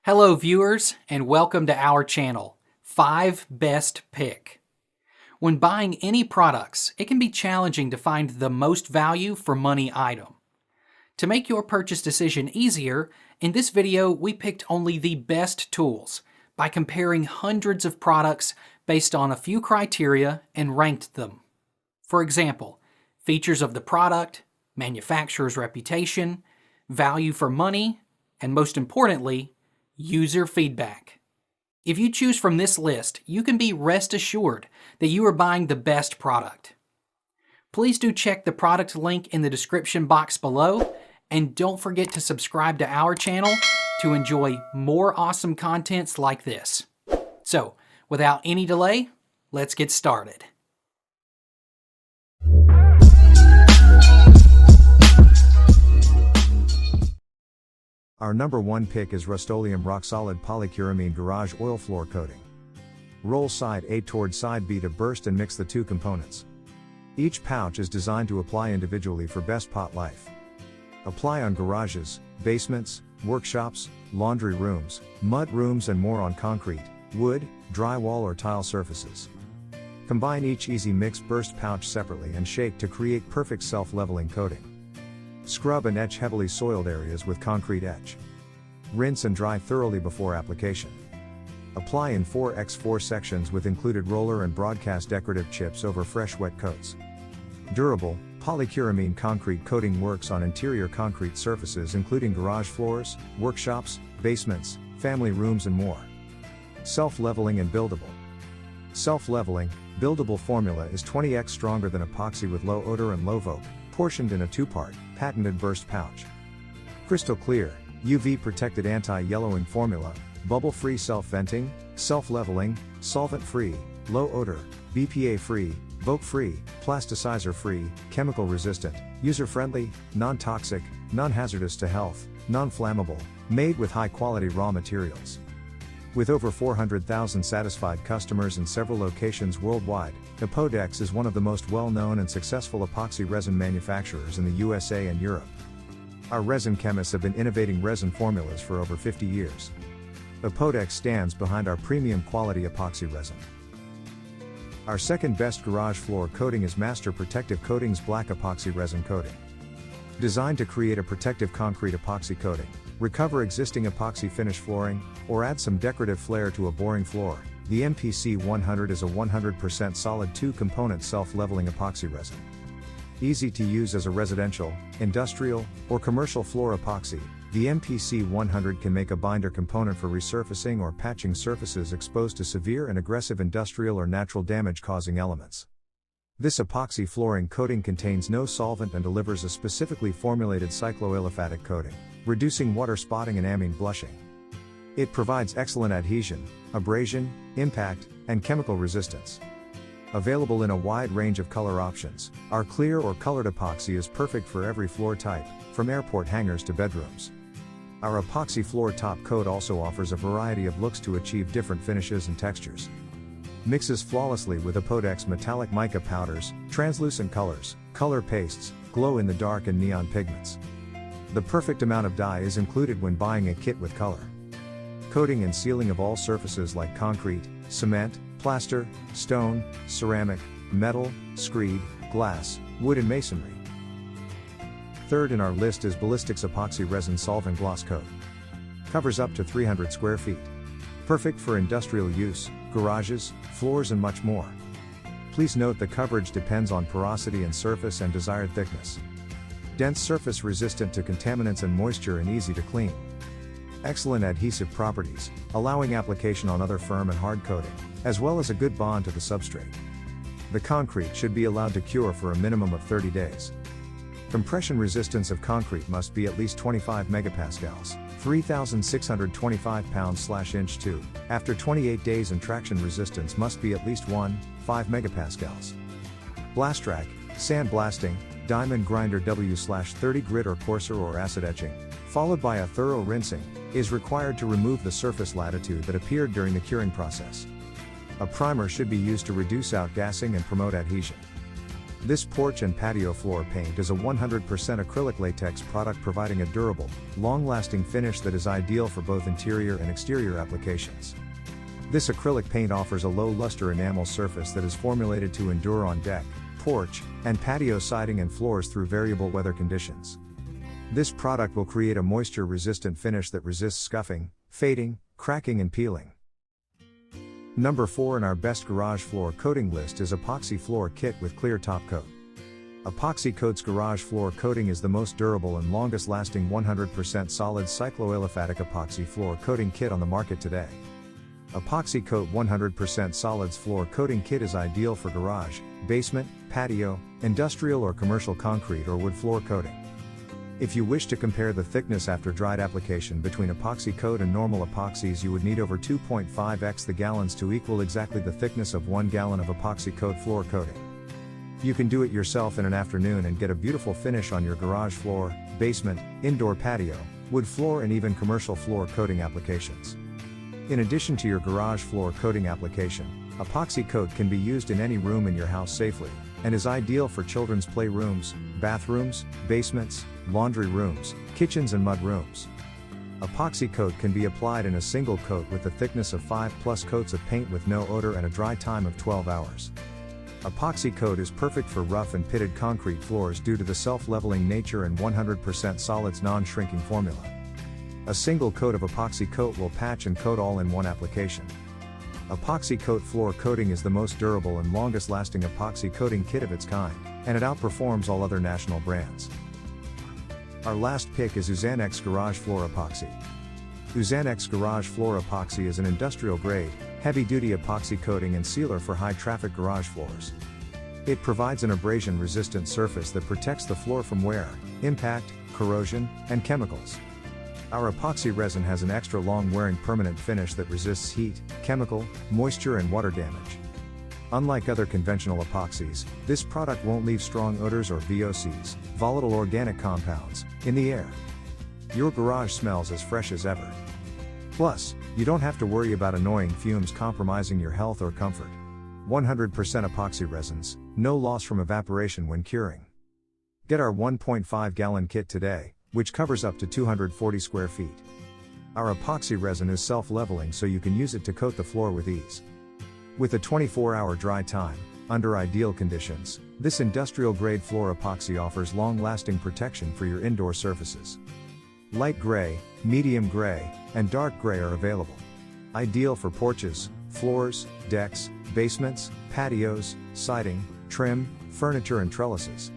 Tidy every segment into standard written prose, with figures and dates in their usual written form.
Hello viewers, and welcome to our channel, 5 Best Pick. When buying any products, it can be challenging to find the most value for money item. To make your purchase decision easier, in this video we picked only the best tools by comparing hundreds of products based on a few criteria and ranked them. For example, features of the product, manufacturer's reputation, value for money, and most importantly, user feedback. If you choose from this list, you can be rest assured that you are buying the best product. Please do check the product link in the description box below, and don't forget to subscribe to our channel to enjoy more awesome contents like this. So, without any delay, let's get started. Our number one pick is Rust-Oleum Rocksolid Polycuramine Garage Oil Floor Coating. Roll side A toward side B to burst and mix the two components. Each pouch is designed to apply individually for best pot life. Apply on garages, basements, workshops, laundry rooms, mud rooms and more on concrete, wood, drywall or tile surfaces. Combine each easy mix burst pouch separately and shake to create perfect self-leveling coating. Scrub and etch heavily soiled areas with concrete etch. Rinse and dry thoroughly before application. Apply in 4x4 sections with included roller and broadcast decorative chips over fresh wet coats. Durable, polycuramine concrete coating works on interior concrete surfaces including garage floors, workshops, basements, family rooms and more. Self-leveling and buildable. Self-leveling, buildable formula is 20x stronger than epoxy with low odor and low vogue, portioned in a two-part, patented burst pouch. Crystal clear, UV protected anti-yellowing formula, bubble-free self-venting, self-leveling, solvent-free, low odor, BPA-free, vogue-free, plasticizer-free, chemical-resistant, user-friendly, non-toxic, non-hazardous to health, non-flammable, made with high-quality raw materials. With over 400,000 satisfied customers in several locations worldwide, BallistiX is one of the most well-known and successful epoxy resin manufacturers in the USA and Europe. Our resin chemists have been innovating resin formulas for over 50 years. BallistiX stands behind our premium quality epoxy resin. Our second best garage floor coating is Master Protective Coatings Black Epoxy Resin Coating. Designed to create a protective concrete epoxy coating, recover existing epoxy finish flooring, or add some decorative flair to a boring floor, the MPC 100 is a 100% solid 2-component self-leveling epoxy resin. Easy to use as a residential, industrial, or commercial floor epoxy, the MPC 100 can make a binder component for resurfacing or patching surfaces exposed to severe and aggressive industrial or natural damage causing elements. This epoxy flooring coating contains no solvent and delivers a specifically formulated cycloaliphatic coating, reducing water spotting and amine blushing. It provides excellent adhesion, abrasion, impact, and chemical resistance. Available in a wide range of color options, our clear or colored epoxy is perfect for every floor type, from airport hangars to bedrooms. Our epoxy floor top coat also offers a variety of looks to achieve different finishes and textures. Mixes flawlessly with BallistiX metallic mica powders, translucent colors, color pastes, glow in the dark and neon pigments. The perfect amount of dye is included when buying a kit with color. Coating and sealing of all surfaces like concrete, cement, plaster, stone, ceramic, metal, screed, glass, wood and masonry. Third in our list is BallistiX Epoxy Resin Solvent Gloss Coat. Covers up to 300 square feet. Perfect for industrial use, garages, floors and much more. Please note the coverage depends on porosity and surface and desired thickness. Dense surface resistant to contaminants and moisture and easy to clean. Excellent adhesive properties, allowing application on other firm and hard coating, as well as a good bond to the substrate. The concrete should be allowed to cure for a minimum of 30 days. Compression resistance of concrete must be at least 25 megapascals, 3,625 pounds/inch. After 28 days and traction resistance must be at least 5 megapascals. Blast rack, sand blasting, diamond grinder W/30 grit or coarser or acid etching, followed by a thorough rinsing, is required to remove the surface latitude that appeared during the curing process. A primer should be used to reduce outgassing and promote adhesion. This porch and patio floor paint is a 100% acrylic latex product providing a durable, long-lasting finish that is ideal for both interior and exterior applications. This acrylic paint offers a low-luster enamel surface that is formulated to endure on deck, porch, and patio siding and floors through variable weather conditions. This product will create a moisture-resistant finish that resists scuffing, fading, cracking and peeling. Number 4 in our best garage floor coating list is Epoxy Floor Kit with Clear Top Coat. Epoxy Coat's garage floor coating is the most durable and longest lasting 100% solid cycloaliphatic epoxy floor coating kit on the market today. Epoxy Coat 100% solids floor coating kit is ideal for garage, basement, patio, industrial or commercial concrete or wood floor coating. If you wish to compare the thickness after dried application between epoxy coat and normal epoxies, you would need over 2.5x the gallons to equal exactly the thickness of 1 gallon of epoxy coat floor coating. You can do it yourself in an afternoon and get a beautiful finish on your garage floor, basement, indoor patio, wood floor and even commercial floor coating applications. In addition to your garage floor coating application, epoxy coat can be used in any room in your house safely, and is ideal for children's playrooms, bathrooms, basements, laundry rooms, kitchens and mud rooms. Epoxy coat can be applied in a single coat with a thickness of 5+ coats of paint with no odor and a dry time of 12 hours. Epoxy coat is perfect for rough and pitted concrete floors due to the self-leveling nature and 100% solids non-shrinking formula. A single coat of epoxy coat will patch and coat all in one application. Epoxy Coat floor coating is the most durable and longest lasting epoxy coating kit of its kind, and it outperforms all other national brands. Our last pick is USANNEX Garage Floor Epoxy. USANNEX Garage Floor Epoxy is an industrial grade, heavy duty epoxy coating and sealer for high traffic garage floors. It provides an abrasion resistant surface that protects the floor from wear, impact, corrosion, and chemicals. Our epoxy resin has an extra long wearing permanent finish that resists heat, chemical, moisture and water damage. Unlike other conventional epoxies, this product won't leave strong odors or VOCs, volatile organic compounds, in the air. Your garage smells as fresh as ever. Plus, you don't have to worry about annoying fumes compromising your health or comfort. 100% epoxy resins, no loss from evaporation when curing. Get our 1.5 gallon kit today, which covers up to 240 square feet. Our epoxy resin is self-leveling so you can use it to coat the floor with ease. With a 24-hour dry time, under ideal conditions, this industrial-grade floor epoxy offers long-lasting protection for your indoor surfaces. Light gray, medium gray, and dark gray are available. Ideal for porches, floors, decks, basements, patios, siding, trim, furniture and trellises.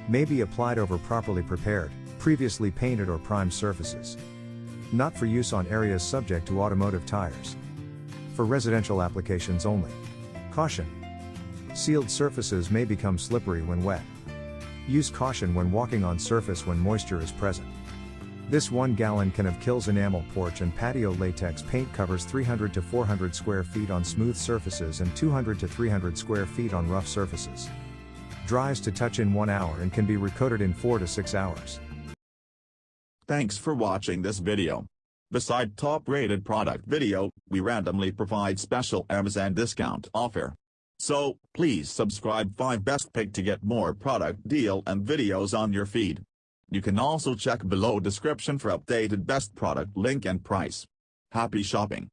May be applied over properly prepared, previously painted or primed surfaces. Not for use on areas subject to automotive tires. For residential applications only. Caution. Sealed surfaces may become slippery when wet. Use caution when walking on surface when moisture is present. This 1 gallon can of Kills enamel porch and patio latex paint covers 300 to 400 square feet on smooth surfaces and 200 to 300 square feet on rough surfaces. Dries to touch in 1 hour and can be recoated in 4 to 6 hours. Thanks for watching this video. Beside top-rated product video, we randomly provide special Amazon discount offer. So, please subscribe 5 Best Pick to get more product deal and videos on your feed. You can also check below description for updated best product link and price. Happy shopping!